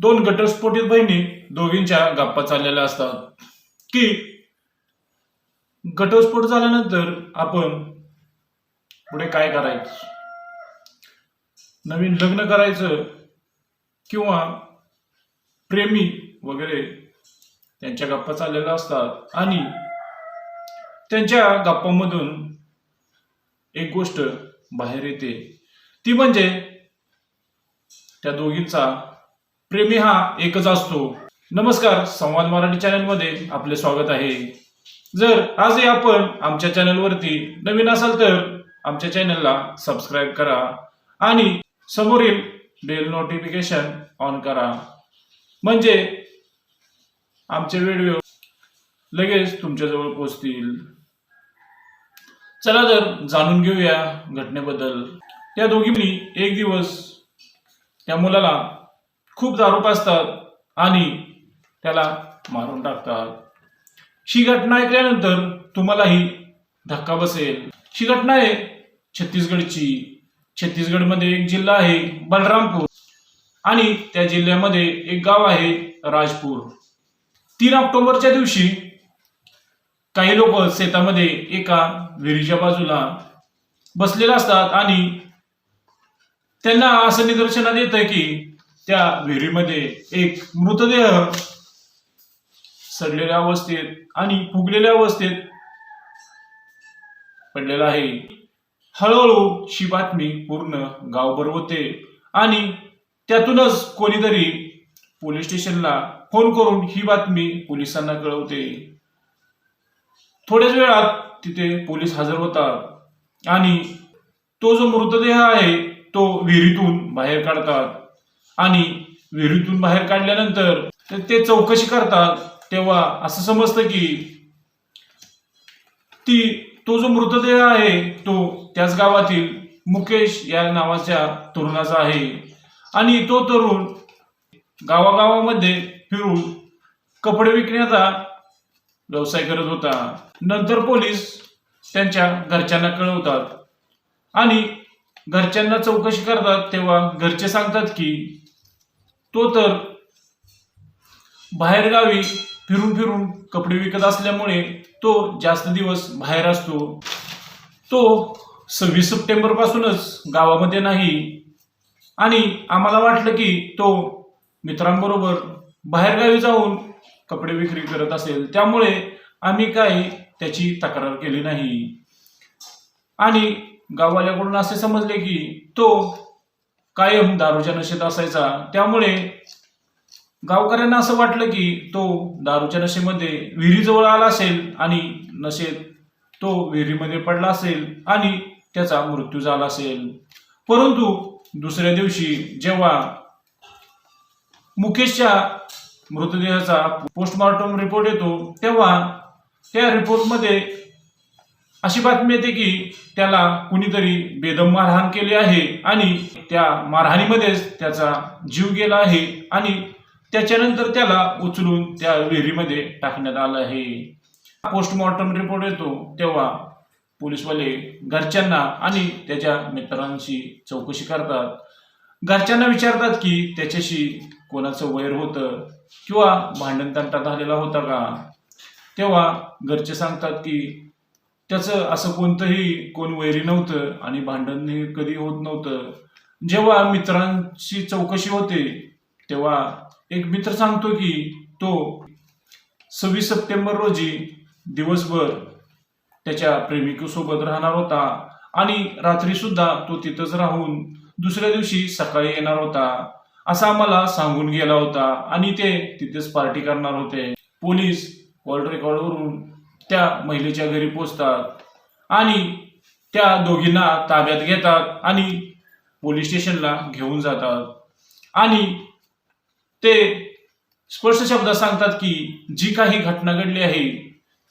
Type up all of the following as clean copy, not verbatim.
दोन घटस्फोटित बहिणी दोघींच्या गप्पा चाललेल्या असतात की घटस्फोट झाल्यानंतर आपण पुढे काय करायचं, नवीन लग्न करायचं किंवा प्रेमी वगैरे त्यांच्या गप्पा चाललेल्या असतात आणि त्यांच्या गप्पांमधून एक गोष्ट बाहेर येते, ती म्हणजे त्या दोघींचा प्रेमी हा एकच असतो. नमस्कार, संवाद मराठी चॅनलमध्ये आपले स्वागत आहे. जर आजही आपण आमच्या चॅनलवरती नवीन असाल तर आमच्या चॅनलला सबस्क्राईब करा आणि समोरील बेल नोटिफिकेशन ऑन करा, म्हणजे आमचे व्हिडिओ लगेच तुमच्याजवळ पोहोचतील. चला तर जाणून घेऊया घटनेबद्दल. त्या दोघींनी एक दिवस त्या मुलाला खूप दारू पाजतात आणि त्याला मारून टाकतात. ही घटना ऐकल्यानंतर तुम्हालाही धक्का बसेल. ही घटना आहे छत्तीसगडची. छत्तीसगडमध्ये एक जिल्हा आहे बलरामपूर आणि त्या जिल्ह्यामध्ये एक गाव आहे राजपूर. 3 ऑक्टोबरच्या दिवशी काही लोक शेतामध्ये एका विहिरीच्या बाजूला बसलेले असतात आणि त्यांना असं निदर्शनात येतं की त्या विहिरीमध्ये एक मृतदेह सडलेल्या अवस्थेत आणि फुगलेल्या अवस्थेत पडलेला आहे. हळूहळू ही बातमी पूर्ण गावभर होते आणि त्यातूनच कोणीतरी पोलीस स्टेशनला फोन करून ही बातमी पोलिसांना कळवते. थोड्याच वेळात तिथे पोलीस हजर होतात आणि तो जो मृतदेह आहे तो विहिरीतून बाहेर काढतात आणि विहिरीतून बाहेर काढल्यानंतर ते चौकशी करतात. तेव्हा असं समजतं की तो जो मृतदेह आहे तो त्याच गावातील मुकेश या नावाच्या तरुणाचा आहे आणि तो तरुण गावागावामध्ये फिरून कपडे विकण्याचा व्यवसाय करत होता. नंतर पोलीस त्यांच्या घरच्यांना कळवतात आणि घरच्यांना चौकशी करतात. तेव्हा घरचे सांगतात की तो तर बाहेरगावी फिरून कपडे विकत असल्यामुळे तो जास्त दिवस बाहेर असतो. तो 26 सप्टेंबर पासूनच गावामध्ये नाही आणि आम्हाला वाटलं की तो मित्रांबरोबर बाहेरगावी जाऊन कपडे विक्री करत असेल, त्यामुळे आम्ही काही त्याची तक्रार केली नाही. आणि गाववाल्याकडून असे समजले की तो कायम दारूच्या नशेत असायचा, त्यामुळे गावकऱ्यांना असं वाटलं की तो दारूच्या नशेमध्ये विहिरीजवळ आला असेल आणि नशेत तो विहिरीमध्ये पडला असेल आणि त्याचा मृत्यू झाला असेल. परंतु दुसऱ्या दिवशी जेव्हा मुकेशच्या मृतदेहाचा पोस्टमॉर्टम रिपोर्ट येतो तेव्हा त्या रिपोर्टमध्ये अशी बातमी येते की त्याला कुणीतरी बेदम मारहाण केली आहे आणि त्या मारहाणीमध्येच त्याचा जीव गेला आहे आणि त्याच्यानंतर त्याला उचलून त्या विहिरीमध्ये टाकण्यात आलं आहे. पोस्टमॉर्टम रिपोर्ट येतो तेव्हा पोलीसवाले घरच्यांना आणि त्याच्या मित्रांशी चौकशी करतात. घरच्यांना विचारतात की त्याच्याशी कोणाचं वैर होतं किंवा भांडण तंटा झालेला होता का. तेव्हा घरचे सांगतात की त्याचं असं कोण वैरी नव्हतं आणि भांडण कधी होत नव्हतं. जेव्हा मित्रांची चौकशी होते तेव्हा एक मित्र सांगतो की तो 26 सप्टेंबर रोजी दिवसभर त्याच्या प्रेमिकेसोबत राहणार होता आणि रात्री सुद्धा तो तिथंच राहून दुसऱ्या दिवशी सकाळी येणार होता असं आम्हाला सांगून गेला होता आणि ते तिथेच पार्टी करणार होते. पोलीस कॉल रेकॉर्डवरून त्या महिलेच्या घरी पोहोचतात आणि त्या दोघींना ताब्यात घेतात आणि पोलीस स्टेशनला घेऊन जातात आणि ते स्पष्ट शब्दात सांगतात की जी काही घटना घडली आहे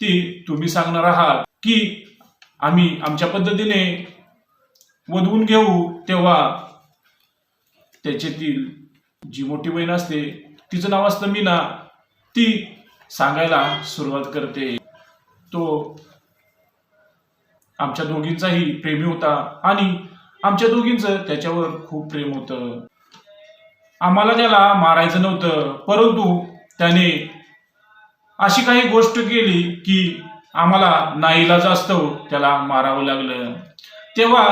ती तुम्ही सांगणार आहात की आम्ही आमच्या पद्धतीने वधवून घेऊ. तेव्हा त्याच्यातील जी मोठी बहीण असते, तिचं नाव असतं मीना, ती सांगायला सुरुवात करते. तो आमच्या दोघींचाही प्रेमी होता आणि आमच्या दोघींचं त्याच्यावर खूप प्रेम होतं. आम्हाला त्याला मारायचं नव्हतं, परंतु त्याने अशी काही गोष्ट केली की आम्हाला नाईलाजास्तव त्याला मारावं लागलं. तेव्हा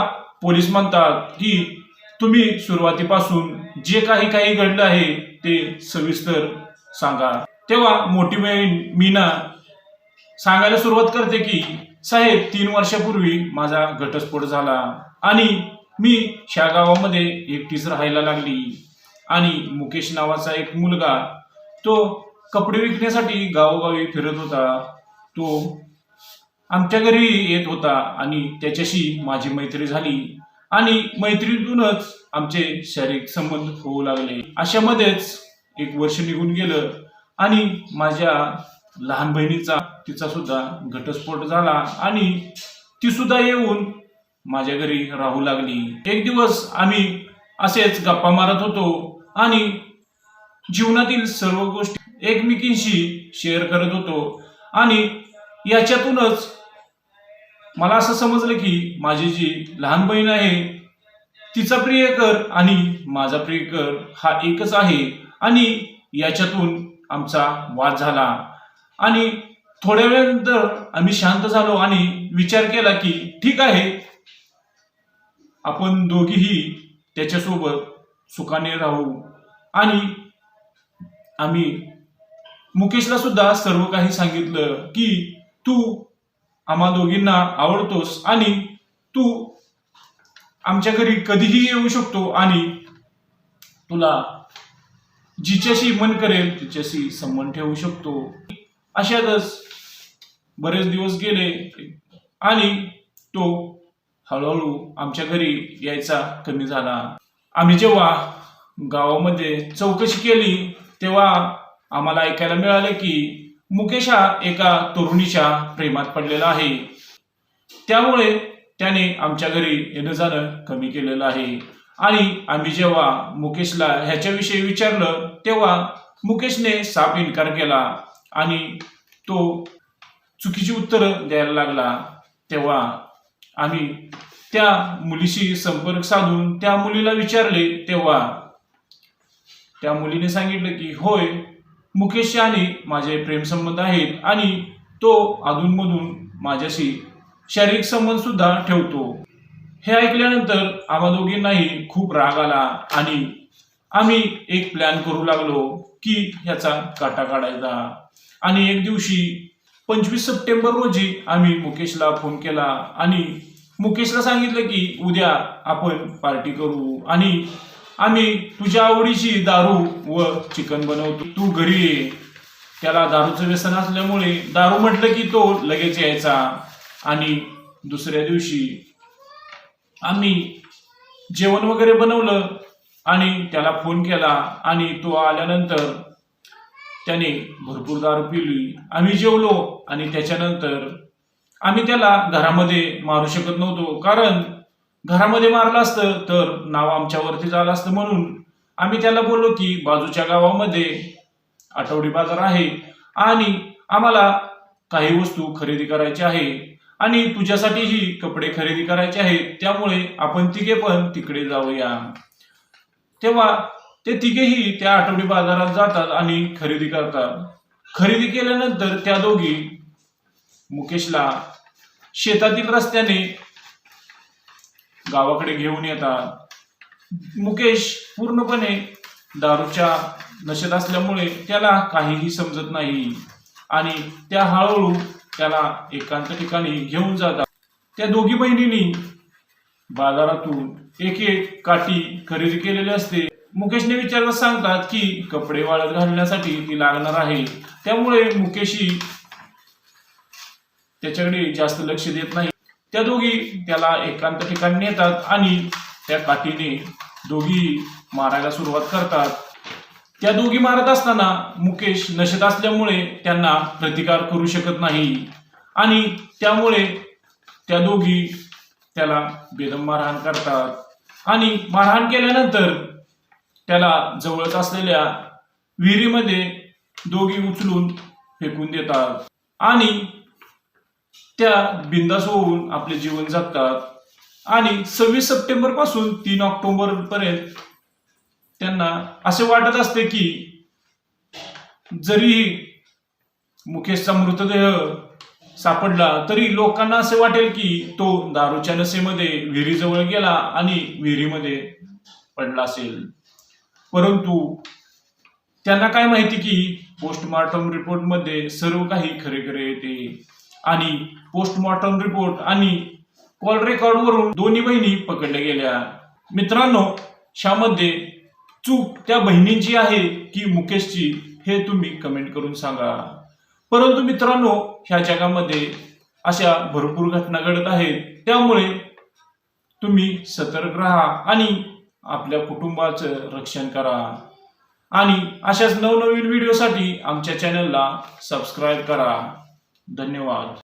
पोलीस म्हणतात की तुम्ही सुरुवातीपासून जे काही काही घडलं आहे ते सविस्तर सांगा. तेव्हा मोठी बहीण मीना सांगायला सुरुवात करते की साहेब, 3 वर्षापूर्वी माझा घटस्फोट झाला आणि मी ह्या गावामध्ये एकटीच राहायला लागली आणि मुकेश नावाचा एक मुलगा, तो कपडे विकण्यासाठी गावोगावी फिरत होता. तो आमच्या घरी येत होता आणि त्याच्याशी माझी मैत्री झाली आणि मैत्रीतूनच आमचे शारीरिक संबंध होऊ लागले. अशामध्येच 1 वर्ष निघून गेलं आणि माझ्या लहान बहिणीचा, तिचा सुद्धा घटस्फोट झाला आणि ती सुद्धा येऊन माझ्या घरी राहू लागली. एक दिवस आम्ही असेच गप्पा मारत होतो आणि जीवनातील सर्व गोष्टी एकमेकींशी शेअर करत होतो आणि याच्यातूनच मला असं समजलं की माझी जी लहान बहीण आहे तिचा प्रियकर आणि माझा प्रियकर हा एकच आहे आणि याच्यातून आमचा वाद झाला. आणि थोड्या वेळानंतर आम्ही शांत झालो आणि विचार केला की ठीक आहे, आपण दोघीही त्याच्यासोबत सुखाने राहू. आणि आम्ही मुकेशला सुद्धा सर्व काही सांगितलं की तू आम्हा दोघींना आवडतोस आणि तू आमच्या घरी कधीही येऊ शकतो आणि तुला जिच्याशी मन करेल तिच्याशी संबंध ठेवू शकतो. अशातच बरेच दिवस गेले आणि तो हळूहळू आमच्या घरी यायचा कमी झाला. आम्ही जेव्हा गावामध्ये चौकशी केली तेव्हा आम्हाला ऐकायला मिळाले की मुकेश हा एका तरुणीच्या प्रेमात पडलेला आहे. त्यामुळे त्याने आमच्या घरी येणं जाणं कमी केलेलं आहे. आणि आम्ही जेव्हा मुकेशला ह्याच्याविषयी विचारलं तेव्हा मुकेशने साफ इन्कार केला आणि तो चुकीची उत्तरं द्यायला लागला. तेव्हा आम्ही त्या मुलीशी संपर्क साधून त्या मुलीला विचारले तेव्हा त्या मुलीने सांगितलं की होय, मुकेश आणि माझे प्रेमसंबंध आहेत आणि तो अधूनमधून माझ्याशी शारीरिक संबंध सुद्धा ठेवतो. हे ऐकल्यानंतर आम्हा दोघींनाही खूप राग आला आणि आम्ही एक प्लॅन करू लागलो की ह्याचा काटा काढायचा. आणि एक दिवशी 25 सप्टेंबर रोजी आम्ही मुकेशला फोन केला आणि मुकेशला सांगितलं की उद्या आपण पार्टी करू आणि आम्ही तुझ्या आवडीची दारू व चिकन बनवतो, तू घरी ये. त्याला दारूचं व्यसन असल्यामुळे दारू म्हटलं की तो लगेच यायचा. आणि दुसऱ्या दिवशी आम्ही जेवण वगैरे बनवलं आणि त्याला फोन केला आणि तो आल्यानंतर त्याने भरपूर दारू पिली. आम्ही जेवलो आणि त्याच्यानंतर आम्ही त्याला घरामध्ये मारू शकत नव्हतो, कारण घरामध्ये मारलं असतं तर नाव आमच्यावरती झालं असतं. म्हणून आम्ही त्याला बोललो की बाजूच्या गावामध्ये आठवडी बाजार आहे आणि आम्हाला काही वस्तू खरेदी करायची आहे आणि तुझ्यासाठीही कपडे खरेदी करायचे आहेत, त्यामुळे आपण तिघे पण तिकडे जाऊया. तेव्हा ते तिघेही त्या आठवडी बाजारात जातात आणि खरेदी करतात. खरेदी केल्यानंतर त्या दोघी मुकेशला शेतातील रस्त्याने गावाकडे घेऊन येतात. मुकेश पूर्णपणे दारूच्या नशेत असल्यामुळे त्याला काहीही समजत नाही आणि त्या हळूहळू त्याला एकांत ठिकाणी घेऊन जातात. त्या दोघी बहिणींनी बाजारातून एक एक काठी खरेदी केलेली असते. मुकेशने विचारलं सांगतात की कपडे वाळत घालण्यासाठी ती लागणार आहे, त्यामुळे मुकेशही त्याच्याकडे जास्त लक्ष देत नाही. त्या दोघी त्याला एकांत ठिकाणी नेतात आणि त्या काठीने दोघी मारायला सुरुवात करतात. त्या दोघी मारत असताना मुकेश नशेत असल्यामुळे त्यांना प्रतिकार करू शकत नाही आणि त्यामुळे त्या दोघी त्याला बेदम मारहाण करतात आणि मारहाण केल्यानंतर त्याला जवळच असलेल्या विहिरीमध्ये दोघी उचलून फेकून देतात आणि त्या बिंदास होऊन आपले जीवन जगतात. आणि 26 सप्टेंबर पासून 3 ऑक्टोबर पर्यंत त्यांना असे वाटत असते की जरी मुकेशचा मृतदेह सापडला तरी लोकांना असे वाटेल की तो दारूच्या नशेमध्ये विहिरीजवळ गेला आणि विहिरीमध्ये पडला असेल. परंतु त्यांना काय माहिती की पोस्टमॉर्टम रिपोर्टमध्ये सर्व काही खरे खरे येते आणि पोस्टमॉर्टम रिपोर्ट आणि कॉल रेकॉर्डवरून दोन्ही बहिणी पकडल्या गेल्या. मित्रांनो, ह्यामध्ये चूक त्या बहिणींची आहे की मुकेशची हे तुम्ही कमेंट करून सांगा. परंतु मित्रांनो, ह्या जगामध्ये अशा भरपूर घटना घडत आहेत, त्यामुळे तुम्ही सतर्क राहा आणि आपल्या कुटुंबाचं रक्षण करा आणि अशाच नवनवीन व्हिडिओसाठी आमच्या चॅनलला सबस्क्राईब करा. धन्यवाद.